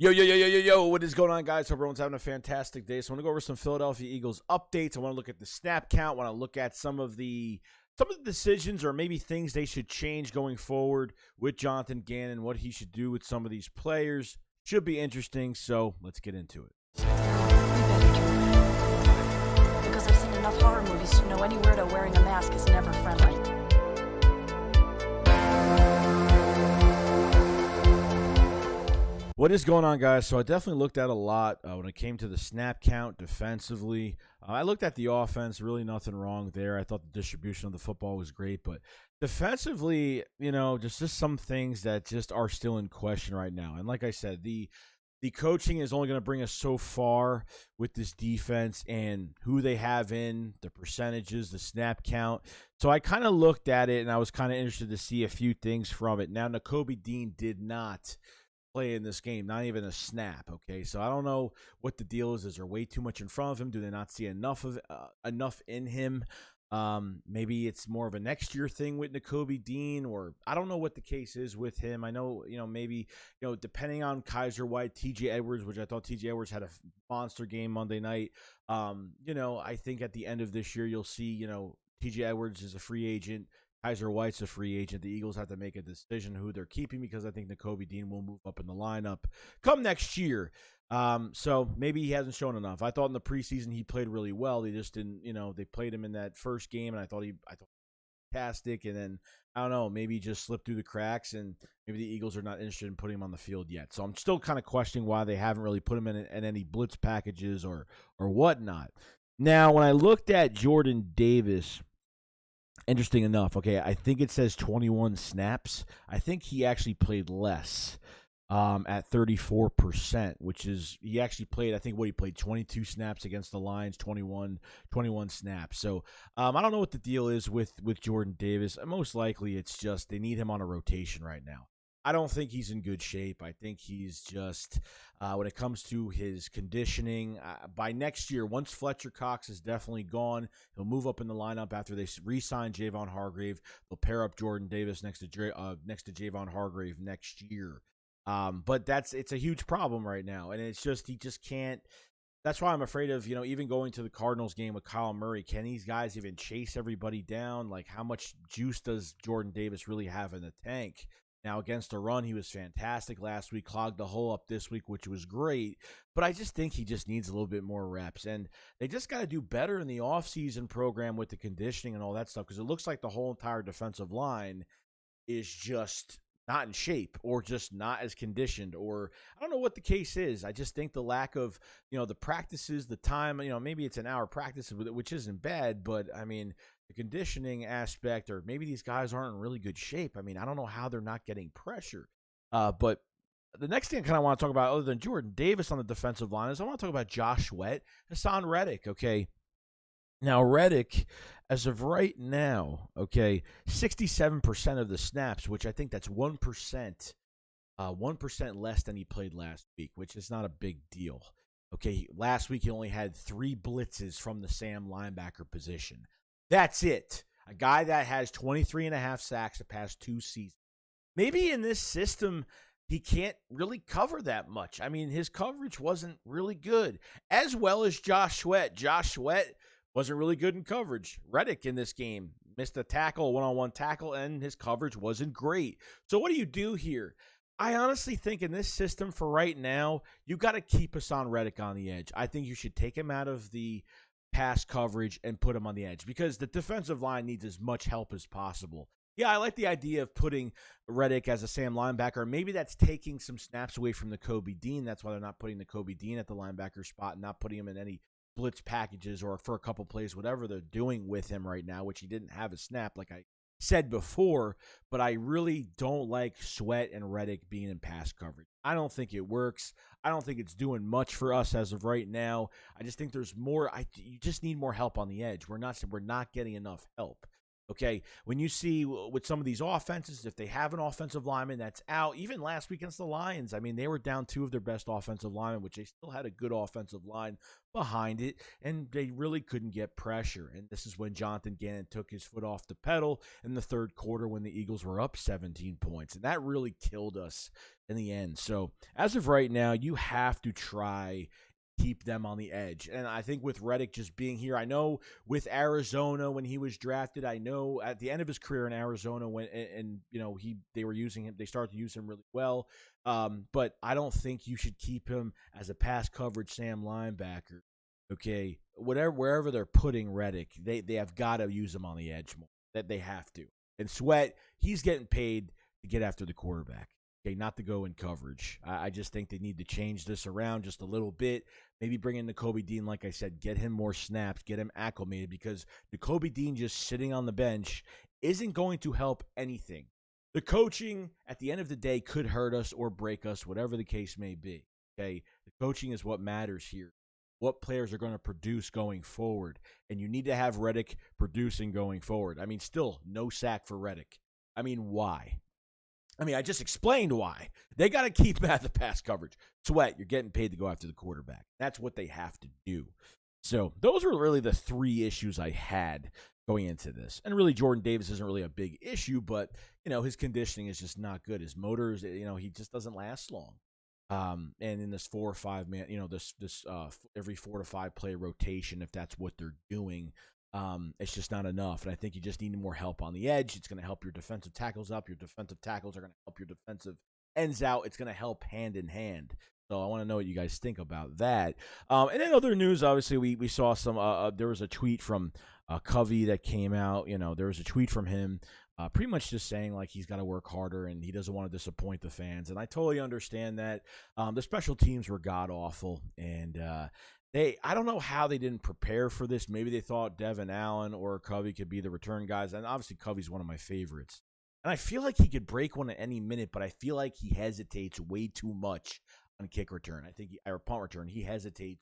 Yo, what is going on, guys? Hope everyone's having a fantastic day. So I want to go over some Philadelphia Eagles updates. I want to look at the snap count. I want to look at some of the decisions or maybe things they should change going forward with Jonathan Gannon, what he should do with some of these players. Should be interesting, so let's get into it. We better turn. Because I've seen enough horror movies to know any weirdo wearing a mask is never friendly. What is going on, guys? So I definitely looked at a lot when it came to the snap count defensively. I looked at the offense, really nothing wrong there. I thought the distribution of the football was great, but defensively, just some things that just are still in question right now. And like I said, the coaching is only going to bring us so far with this defense and who they have in, the percentages, the snap count. So I kind of looked at it, and I was kind of interested to see a few things from it. Now, Covey did not play in this game, not even a snap. Okay, so I don't know what the deal is. Is there way too much in front of him? Do they not see enough in him? Maybe it's more of a next year thing with Covey, or I don't know what the case is with him. I know, maybe, depending on Kaiser White, TJ Edwards, which I thought TJ Edwards had a monster game Monday night. I think at the end of this year, you'll see, TJ Edwards is a free agent. Kaiser White's a free agent. The Eagles have to make a decision who they're keeping because I think Covey will move up in the lineup come next year. So maybe he hasn't shown enough. I thought in the preseason he played really well. They just didn't, they played him in that first game, and I thought fantastic. And then I don't know, maybe he just slipped through the cracks, and maybe the Eagles are not interested in putting him on the field yet. So I'm still kind of questioning why they haven't really put him in any blitz packages or whatnot. Now, when I looked at Jordan Davis, interesting enough, okay, I think it says 21 snaps. I think he actually played less at 34%, which is, he actually played, I think he played 22 snaps against the Lions, 21 snaps. So I don't know what the deal is with Jordan Davis. Most likely it's just they need him on a rotation right now. I don't think he's in good shape. I think he's just, when it comes to his conditioning, by next year, once Fletcher Cox is definitely gone, he'll move up in the lineup after they re-sign Javon Hargrave. They'll pair up Jordan Davis next to Javon Hargrave next year. But it's a huge problem right now, and it's just, he just can't. That's why I'm afraid of, even going to the Cardinals game with Kyle Murray. Can these guys even chase everybody down? Like, how much juice does Jordan Davis really have in the tank? Now, against the run, he was fantastic last week, clogged the hole up this week, which was great. But I just think he just needs a little bit more reps. And they just got to do better in the offseason program with the conditioning and all that stuff, because it looks like the whole entire defensive line is just not in shape or just not as conditioned, or I don't know what the case is. I just think the lack of, the practices, the time, maybe it's an hour practice, which isn't bad, but I mean, the conditioning aspect, or maybe these guys aren't in really good shape. I mean, I don't know how they're not getting pressure. But the next thing I kind of want to talk about, other than Jordan Davis on the defensive line, is I want to talk about Josh Sweat, Haason Reddick, okay? Now, Reddick, as of right now, okay, 67% of the snaps, which I think that's 1%, 1% less than he played last week, which is not a big deal. Okay, last week he only had 3 blitzes from the Sam linebacker position. That's it. A guy that has 23.5 sacks the past 2 seasons. Maybe in this system, he can't really cover that much. I mean, his coverage wasn't really good, as well as Josh Sweat. Josh Sweat wasn't really good in coverage. Reddick in this game missed a tackle, one-on-one tackle, and his coverage wasn't great. So what do you do here? I honestly think in this system for right now, you got to keep Haason Reddick on the edge. I think you should take him out of the pass coverage and put him on the edge, because the defensive line needs as much help as possible. Yeah, I like the idea of putting Reddick as a Sam linebacker. Maybe that's taking some snaps away from Covey. That's why they're not putting Covey at the linebacker spot and not putting him in any blitz packages or for a couple plays, whatever they're doing with him right now, which he didn't have a snap, like I said before. But I really don't like Sweat and Reddick being in pass coverage. I don't think it works. I don't think it's doing much for us as of right now. I just think there's more. You just need more help on the edge. We're not getting enough help. Okay, when you see with some of these offenses, if they have an offensive lineman that's out, even last week against the Lions, I mean, they were down two of their best offensive linemen, which they still had a good offensive line behind it, and they really couldn't get pressure. And this is when Jonathan Gannon took his foot off the pedal in the third quarter when the Eagles were up 17 points, and that really killed us in the end. So as of right now, you have to try keep them on the edge. And I think with Reddick just being here, I know with Arizona when he was drafted, I know at the end of his career in Arizona when and you know they were using him, they started to use him really well. But I don't think you should keep him as a pass coverage Sam linebacker. Okay, wherever they're putting Reddick, they have got to use him on the edge more. That they have to. And Sweat, he's getting paid to get after the quarterback. Okay, not to go in coverage. I just think they need to change this around just a little bit. Maybe bring in Covey Dean, like I said, get him more snaps, get him acclimated, because Covey Dean just sitting on the bench isn't going to help anything. The coaching, at the end of the day, could hurt us or break us, whatever the case may be. Okay, the coaching is what matters here. What players are going to produce going forward, and you need to have Reddick producing going forward. I mean, still no sack for Reddick. I mean, why? I mean, I just explained why. They got to keep at the pass coverage. Sweat, you're getting paid to go after the quarterback. That's what they have to do. So those were really the three issues I had going into this. And really, Jordan Davis isn't really a big issue, but, you know, his conditioning is just not good. His motors, you know, he just doesn't last long. And in this 4 or 5 man, you know, this every 4 to 5 play rotation, if that's what they're doing, it's just not enough. And I think you just need more help on the edge. It's going to help your defensive tackles up. Your defensive tackles are going to help your defensive ends out. It's going to help hand in hand. So I want to know what you guys think about that. And then other news, obviously, we saw some, there was a tweet from Covey that came out. You know, there was a tweet from him pretty much just saying, like, he's got to work harder and he doesn't want to disappoint the fans. And I totally understand that. The special teams were god-awful. And I don't know how they didn't prepare for this. Maybe they thought Devin Allen or Covey could be the return guys. And obviously, Covey's one of my favorites. And I feel like he could break one at any minute, but I feel like he hesitates way too much on kick return. I think, or punt return, he hesitates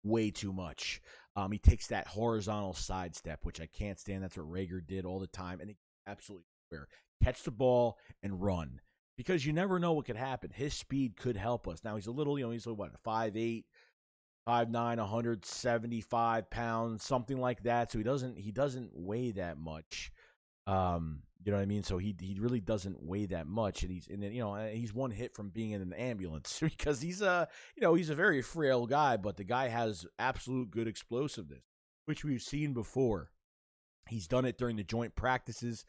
way too much. He takes that horizontal sidestep, which I can't stand. That's what Rager did all the time. And he absolutely swear. Catch the ball and run. Because you never know what could happen. His speed could help us. Now, he's a little, he's what, 5'8", 5'9", 175 pounds, something like that. So he doesn't weigh that much. You know what I mean? So he really doesn't weigh that much, and he's one hit from being in an ambulance because he's a very frail guy, but the guy has absolute good explosiveness, which we've seen before. He's done it during the joint practices,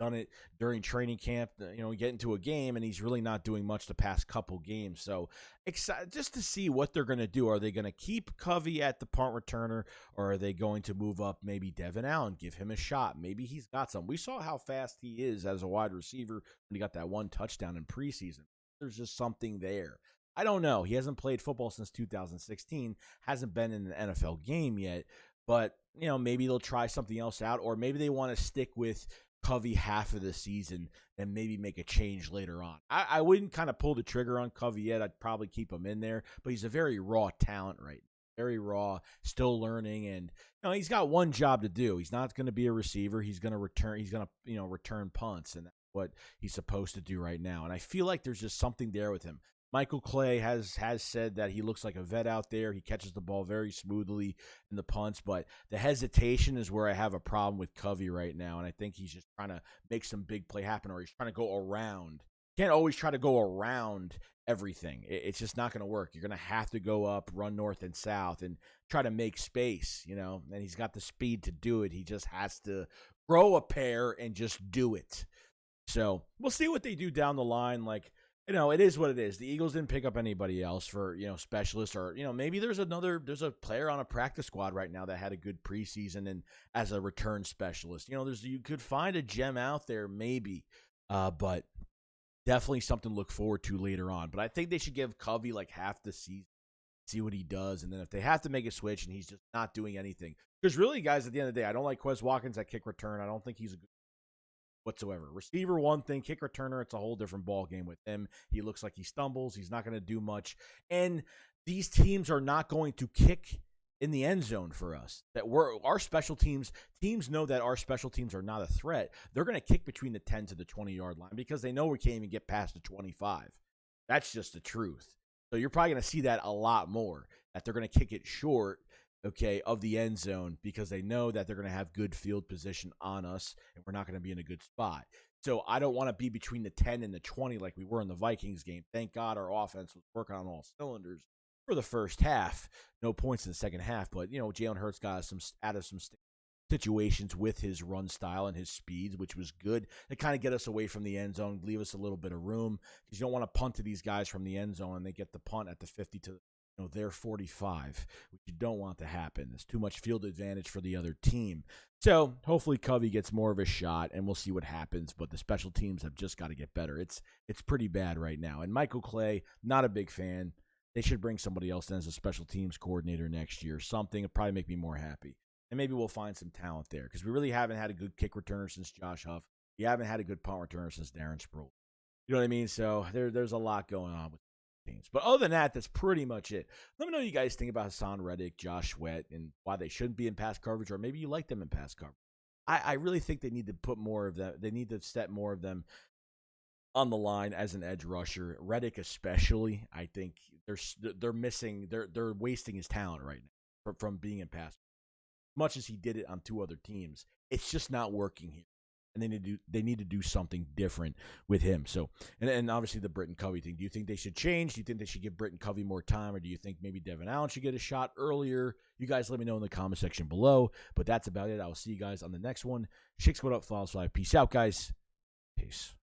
done it during training camp. Get into a game, and he's really not doing much the past couple games. So excited just to see what they're going to do. Are they going to keep Covey at the punt returner, or are they going to move up maybe Devin Allen, give him a shot? Maybe he's got some. We saw how fast he is as a wide receiver when he got that one touchdown in preseason. There's just something there. I don't know. He hasn't played football since 2016, hasn't been in an NFL game yet, but maybe they'll try something else out, or maybe they want to stick with Covey half of the season and maybe make a change later on. I wouldn't kind of pull the trigger on Covey yet. I'd probably keep him in there, but he's a very raw talent right now. Very raw, still learning, and he's got one job to do. He's not going to be a receiver. He's going to return. He's going to return punts, and that's what he's supposed to do right now. And I feel like there's just something there with him. Michael Clay has said that he looks like a vet out there. He catches the ball very smoothly in the punts, but the hesitation is where I have a problem with Covey right now, and I think he's just trying to make some big play happen, or he's trying to go around. Can't always try to go around everything. It's just not going to work. You're going to have to go up, run north and south, and try to make space, and he's got the speed to do it. He just has to grow a pair and just do it. So we'll see what they do down the line. It is what it is. The Eagles didn't pick up anybody else for, specialists, or, maybe there's a player on a practice squad right now that had a good preseason and as a return specialist. You could find a gem out there maybe, but definitely something to look forward to later on. But I think they should give Covey half the season, see what he does. And then if they have to make a switch and he's just not doing anything, because really, guys, at the end of the day, I don't like Quez Watkins at kick return. I don't think he's a good whatsoever. Receiver, one thing. Kick returner, it's a whole different ball game with him. He looks like he stumbles. He's not going to do much. And these teams are not going to kick in the end zone for us. That our special teams know that our special teams are not a threat. They're going to kick between the 10 to the 20-yard line because they know we can't even get past the 25. That's just the truth. So you're probably going to see that a lot more, that they're going to kick it short, okay, of the end zone because they know that they're going to have good field position on us and we're not going to be in a good spot. So I don't want to be between the 10 and the 20 like we were in the Vikings game. Thank God our offense was working on all cylinders for the first half. No points in the second half, but, Jalen Hurts got out of some situations with his run style and his speeds, which was good. They kind of get us away from the end zone, leave us a little bit of room because you don't want to punt to these guys from the end zone and they get the punt at the 50 to their 45, which you don't want to happen. It's too much field advantage for the other team. So hopefully Covey gets more of a shot, and we'll see what happens. But the special teams have just got to get better. It's pretty bad right now. And Michael Clay, not a big fan. They should bring somebody else in as a special teams coordinator next year. Something would probably make me more happy. And maybe we'll find some talent there because we really haven't had a good kick returner since Josh Huff. We haven't had a good punt returner since Darren Sproul. You know what I mean? So there's a lot going on with teams. But other than that, that's pretty much it. Let me know what you guys think about Haason Reddick, Josh Sweat, and why they shouldn't be in pass coverage, or maybe you like them in pass coverage. I really think they need to put more of that. They need to set more of them on the line as an edge rusher. Reddick especially, I think they're missing. They're wasting his talent right now from being in pass. Much as he did it on two other teams, it's just not working here. And they need to do something different with him. So, and obviously the Britton Covey thing. Do you think they should change? Do you think they should give Britton Covey more time, or do you think maybe Devin Allen should get a shot earlier? You guys let me know in the comment section below. But that's about it. I will see you guys on the next one. Shake Squad up, follow, slide. Peace out, guys. Peace.